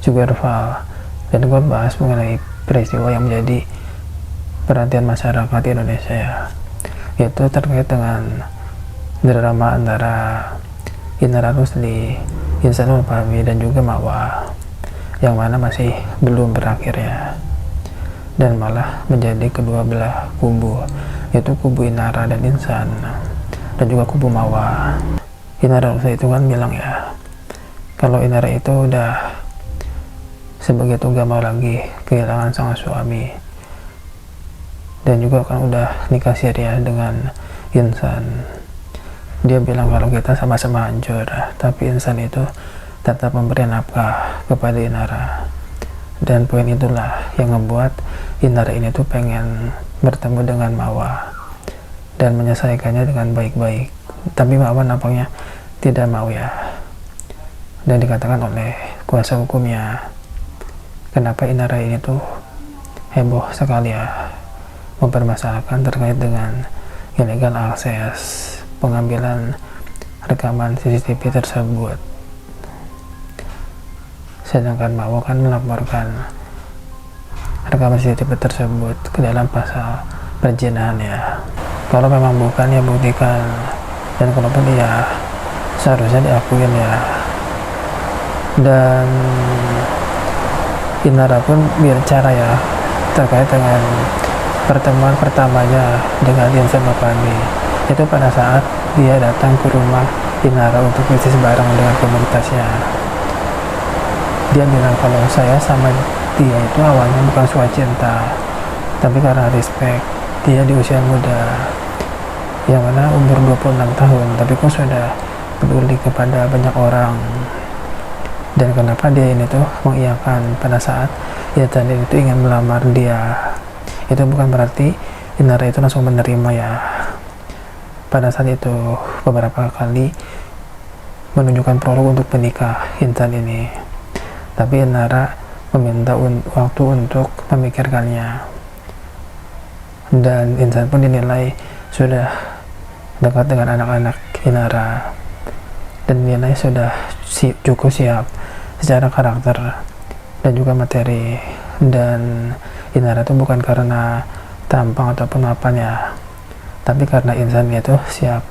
Sugarval, dan gue bahas mengenai peristiwa yang menjadi perhatian masyarakat Indonesia ya, yaitu terkait dengan drama antara Inara Rusli, Ihsanul Fahmi, dan juga Mawa, yang mana masih belum berakhir ya, dan malah menjadi kedua belah kubu, yaitu kubu Inara dan Ihsan, dan juga kubu Mawa. Inara Rusli itu kan bilang ya, kalau Inara itu udah sebegitu gak mau lagi kehilangan sang suami, dan juga kan udah nikah siri dengan Ihsan. Dia bilang kalau kita sama-sama hancur, tapi Ihsan itu tetap memberi nafkah kepada Inara, dan poin itulah yang membuat Inara ini tuh pengen bertemu dengan Mawa dan menyelesaikannya dengan baik-baik, tapi Mawa nampaknya tidak mau ya, dan dikatakan oleh kuasa hukumnya, kenapa Inara ini tuh heboh sekali ya mempermasalahkan terkait dengan illegal akses pengambilan rekaman CCTV tersebut, sedangkan Mawa kan melaporkan rekaman CCTV tersebut ke dalam pasal perzinahan ya. Kalau memang bukan ya buktikan, dan kalaupun iya seharusnya diakuin ya. Dan Inara pun bicara ya terkait dengan pertemuan pertamanya dengan Ihsanul Fahmi, itu pada saat dia datang ke rumah Inara untuk bisnis bareng dengan komunitasnya. Dia bilang kalau saya sama dia itu awalnya bukan soal cinta, tapi karena respect. Dia di usia muda, yang mana umur 26 tahun, tapi kok sudah peduli kepada banyak orang. Dan kenapa dia ini tuh mengiyakan pada saat Ihsan itu ingin melamar dia, itu bukan berarti Inara itu langsung menerima ya. Pada saat itu beberapa kali menunjukkan prolog untuk menikah Ihsan ini, tapi Inara meminta waktu untuk memikirkannya, dan Ihsan pun dinilai sudah dekat dengan anak-anak Inara, dan dinilai sudah cukup siap secara karakter dan juga materi. Dan Inara itu bukan karena tampang ataupun apanya, tapi karena Ihsan itu siap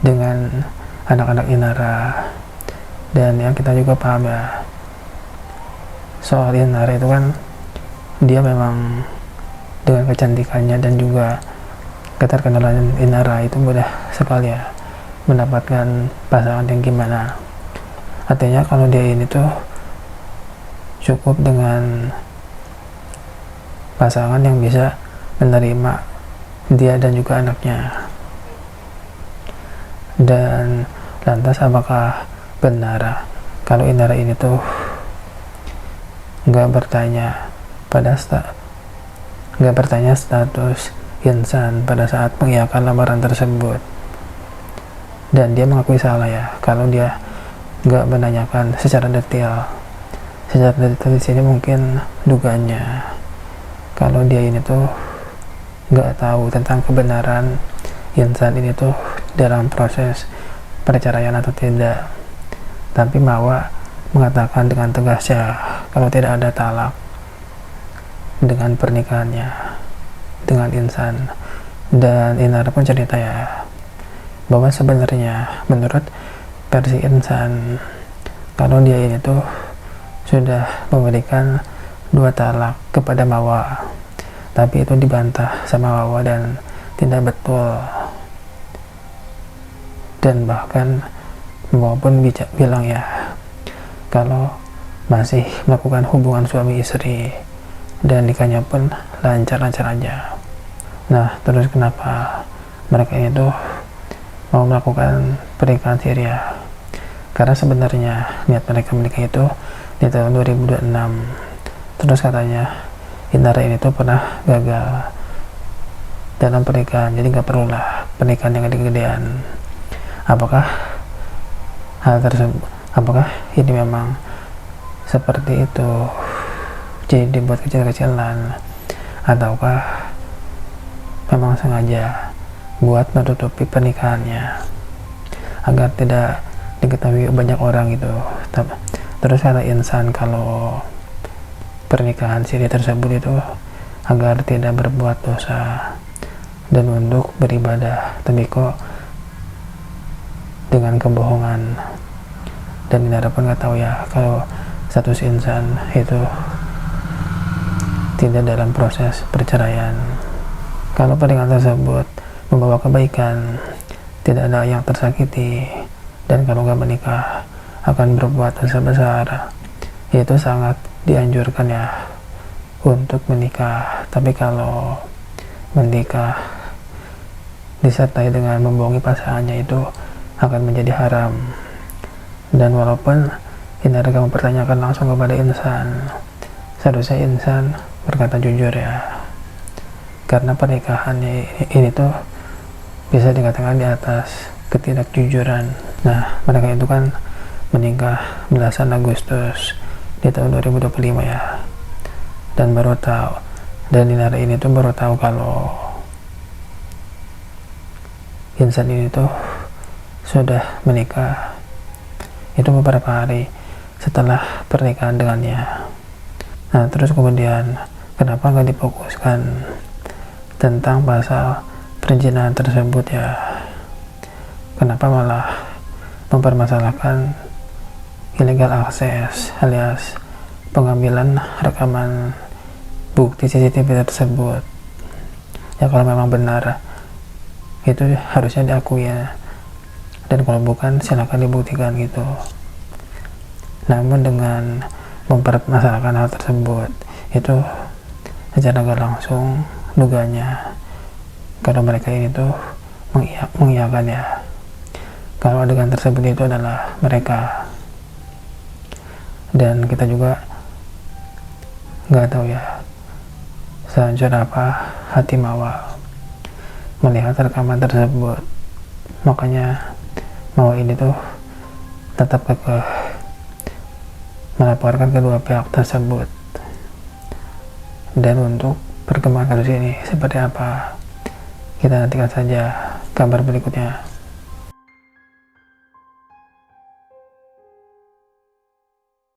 dengan anak-anak Inara. Dan yang kita juga paham ya, soal Inara itu kan dia memang dengan kecantikannya dan juga keterkenalan Inara itu mudah sekali ya mendapatkan pasangan yang gimana. Artinya kalau dia ini tuh cukup dengan pasangan yang bisa menerima dia dan juga anaknya. Dan lantas apakah benar kalau Inara ini tuh nggak bertanya status Ihsan pada saat mengiyakan lamaran tersebut, dan dia mengakui salah ya kalau dia nggak menanyakan secara detail. Secara detail di sini mungkin dugaannya kalau dia ini tuh nggak tahu tentang kebenaran Ihsan ini tuh dalam proses perceraian atau tidak. Tapi Mawa mengatakan dengan tegas ya kalau tidak ada talak dengan pernikahannya dengan Ihsan. Dan Inara pun cerita ya bahwa sebenarnya menurut versi Ihsan kalau dia ini tuh sudah memberikan 2 talak kepada Mawa, tapi itu dibantah sama Mawa dan tidak betul. Dan bahkan Mawa pun bilang ya kalau masih melakukan hubungan suami istri dan nikahnya pun lancar-lancar aja. Nah, terus kenapa mereka itu mau melakukan pernikahan siri ya? Karena sebenarnya niat mereka menikah itu di tahun 2026. Terus katanya Inara ini tuh pernah gagal dalam pernikahan, jadi nggak perlulah pernikahan yang gede-gedean. Apakah hal tersebut, apakah ini memang seperti itu jadi dibuat kecil-kecilan, ataukah memang sengaja buat menutupi pernikahannya agar tidak diketahui banyak orang gitu. Terus kata insan kalau pernikahan siri tersebut itu agar tidak berbuat dosa dan untuk beribadah, tapi kok dengan kebohongan. Dan Inara pun nggak tahu ya kalau status insan itu tidak dalam proses perceraian. Kalau pernikahan tersebut membawa kebaikan, tidak ada yang tersakiti, dan kalau nggak menikah akan berbuat dosa besar, itu sangat dianjurkan ya untuk menikah. Tapi kalau menikah disertai dengan membohongi pasangannya, itu akan menjadi haram. Dan walaupun Inara kamu pertanyakan langsung kepada insan, seharusnya insan berkata jujur ya, karena pernikahannya ini tuh bisa dikatakan di atas ketidakjujuran. Nah, mereka itu kan menikah belasan Agustus di tahun 2025 ya, dan baru tahu, dan Inara ini tuh baru tahu kalau insan ini tuh sudah menikah itu beberapa hari setelah pernikahan dengannya. Nah, terus kemudian kenapa nggak difokuskan tentang pasal perzinahan tersebut ya? Kenapa malah mempermasalahkan illegal access alias pengambilan rekaman bukti CCTV tersebut? Ya kalau memang benar itu harusnya diakui ya, dan kalau bukan silakan dibuktikan gitu. Namun dengan mempermasalahkan hal tersebut, itu secara gak langsung duganya kalau mereka ini tuh mengiyakan ya kalau adegan tersebut itu adalah mereka. Dan kita juga nggak tahu ya sehancur apa hati Mawa melihat rekaman tersebut. Makanya Mawa ini tuh tetap kekeh melaporkan kedua pihak tersebut. Dan untuk perkembangan kasus ini seperti apa, kita nantikan saja kabar berikutnya.